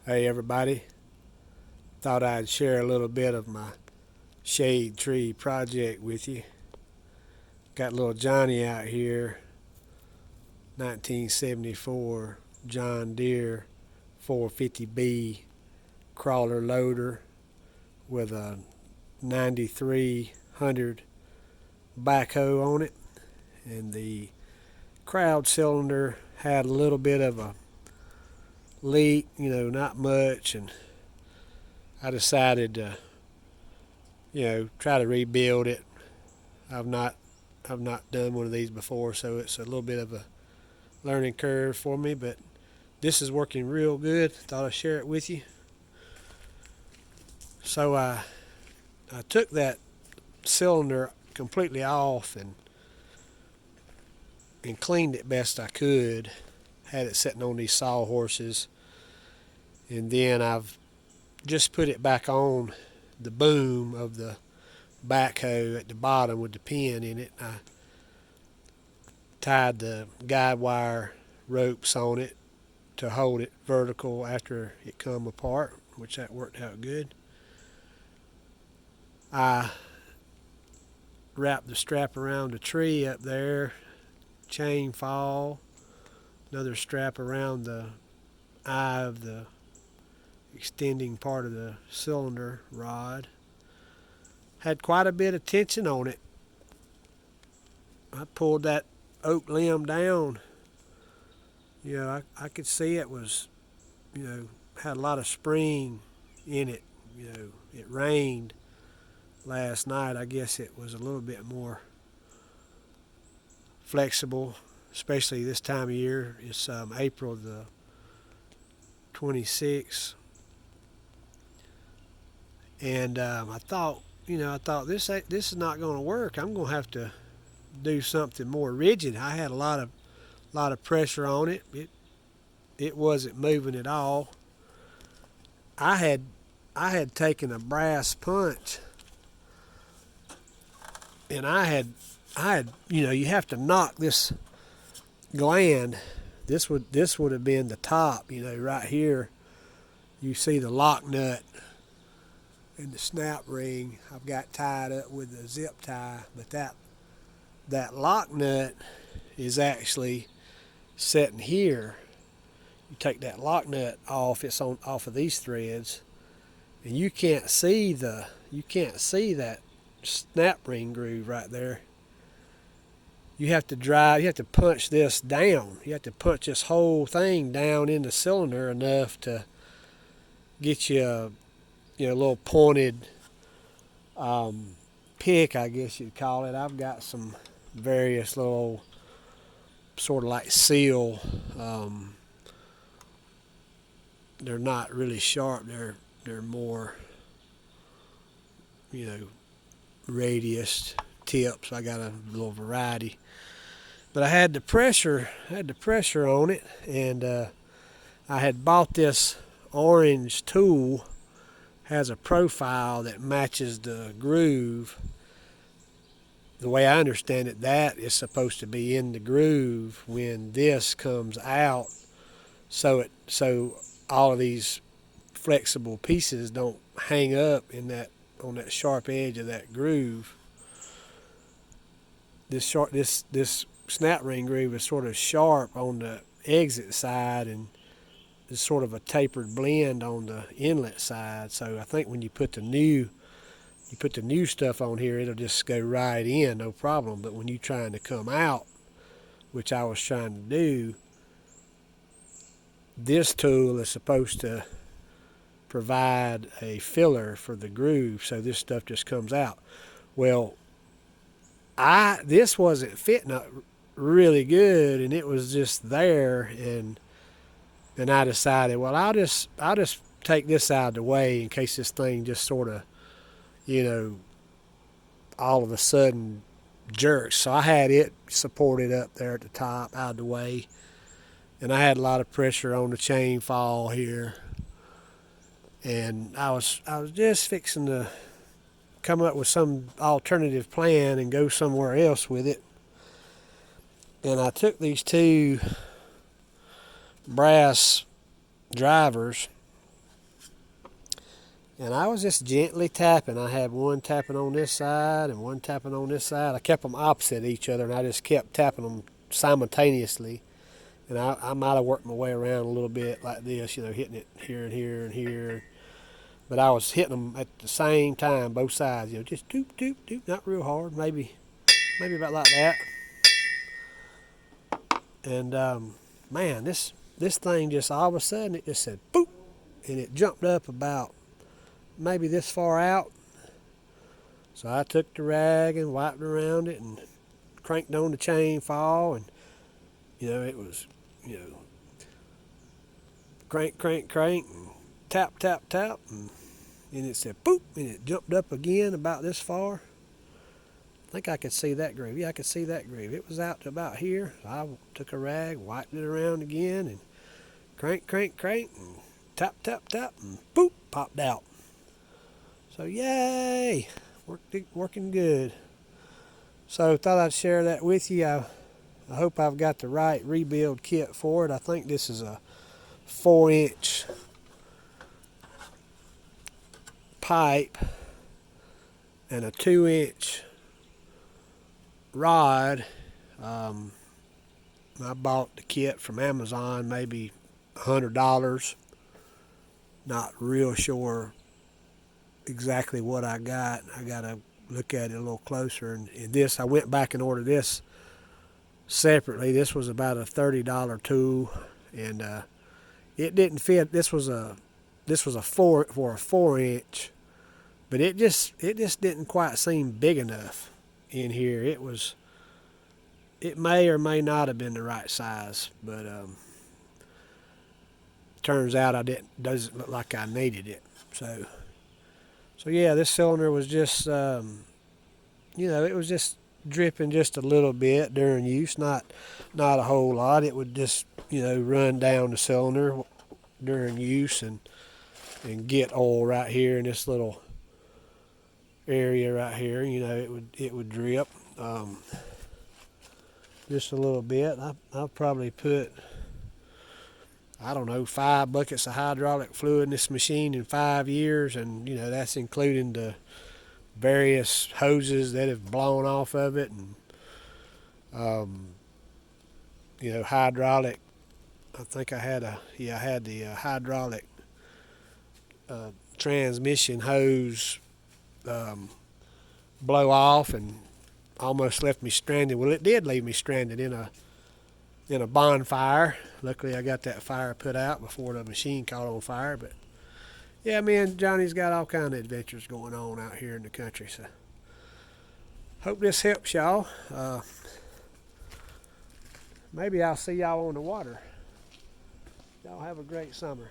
Hey everybody, thought I'd share a little bit of my shade tree project with you. Got little Johnny out here, 1974 John Deere 450B crawler loader with a 9300 backhoe on it, and the crowd cylinder had a little bit of a leak, not much, and I decided to, try to rebuild it. I've not done one of these before, so it's a little bit of a learning curve for me, but this is working real good. Thought I'd share it with you. So I took that cylinder completely off and cleaned it best I could. Had it sitting on these sawhorses, and then I've just put it back on the boom of the backhoe at the bottom with the pin in it. I tied the guide wire ropes on it to hold it vertical after it come apart, which that worked out good. I wrapped the strap around the tree up there, chain fall, another strap around the eye of the extending part of the cylinder rod. Had quite a bit of tension on it. I pulled that oak limb down. I could see it was, had a lot of spring in it. It rained last night. I guess it was a little bit more flexible, especially this time of year. It's April the 26th. And I thought this is not going to work. I'm going to have to do something more rigid. I had a lot of pressure on it. It wasn't moving at all. I had taken a brass punch, and I had you have to knock this gland. This would have been the top. Right here, you see the lock nut and the snap ring I've got tied up with a zip tie, but that lock nut is actually sitting here. You take that lock nut off, it's on off of these threads, and you can't see that snap ring groove right there. You have to punch this down. You have to punch this whole thing down in the cylinder enough to get you a little pointed pick, I guess you'd call it. I've got some various little sort of like seal. They're not really sharp. They're more, radius tips. I got a little variety, but I had the pressure on it, and I had bought this orange tool. Has a profile that matches the groove. The way I understand it, that is supposed to be in the groove when this comes out, so all of these flexible pieces don't hang up on that sharp edge of that groove. This snap ring groove is sort of sharp on the exit side, and it's sort of a tapered blend on the inlet side. So I think when you put the new stuff on here, it'll just go right in, no problem. But when you're trying to come out, which I was trying to do, this tool is supposed to provide a filler for the groove, so this stuff just comes out. Well, this wasn't fitting up really good, and it was just there, and I decided, well, I'll just take this out of the way in case this thing just sort of, all of a sudden jerks. So I had it supported up there at the top, out of the way, and I had a lot of pressure on the chain fall here, and I was just fixing to come up with some alternative plan and go somewhere else with it. And I took these two brass drivers And I was just gently tapping. I had one tapping on this side and one tapping on this side. I kept them opposite each other, and I just kept tapping them simultaneously. And I might have worked my way around a little bit like this, hitting it here and here and here. But I was hitting them at the same time, both sides, just doop, doop, doop, not real hard, maybe about like that. And man, this thing just all of a sudden it just said boop, and it jumped up about maybe this far out. So I took the rag and wiped around it and cranked on the chain fall, and it was crank, crank, crank, and tap, tap, tap, and it said boop, and it jumped up again about this far. I think I could see that groove. Yeah, I could see that groove. It was out to about here. So I took a rag, wiped it around again, and crank, crank, crank, and tap, tap, tap, and boop, popped out. So yay, working good. So thought I'd share that with you. I hope I've got the right rebuild kit for it. I think this is a 4-inch pipe and a 2-inch rod. I bought the kit from Amazon, maybe $100. Not real sure exactly what I got. I gotta look at it a little closer. And this, I went back and ordered this separately. This was about a $30 tool, and it didn't fit. This was a 4-inch, but it just didn't quite seem big enough in here. It may or may not have been the right size, but turns out doesn't look like I needed it. So yeah, this cylinder was just it was just dripping just a little bit during use, not a whole lot. It would just run down the cylinder during use and get oil right here in this little area right here. It would drip just a little bit. I'll probably put, I don't know, 5 buckets of hydraulic fluid in this machine in 5 years, and that's including the various hoses that have blown off of it, and hydraulic. I think I had the hydraulic transmission hose blow off and almost left me stranded. Well, it did leave me stranded in a bonfire. Luckily, I got that fire put out before the machine caught on fire. But yeah, me and Johnny's got all kind of adventures going on out here in the country. So hope this helps y'all. Maybe I'll see y'all on the water. Y'all have a great summer.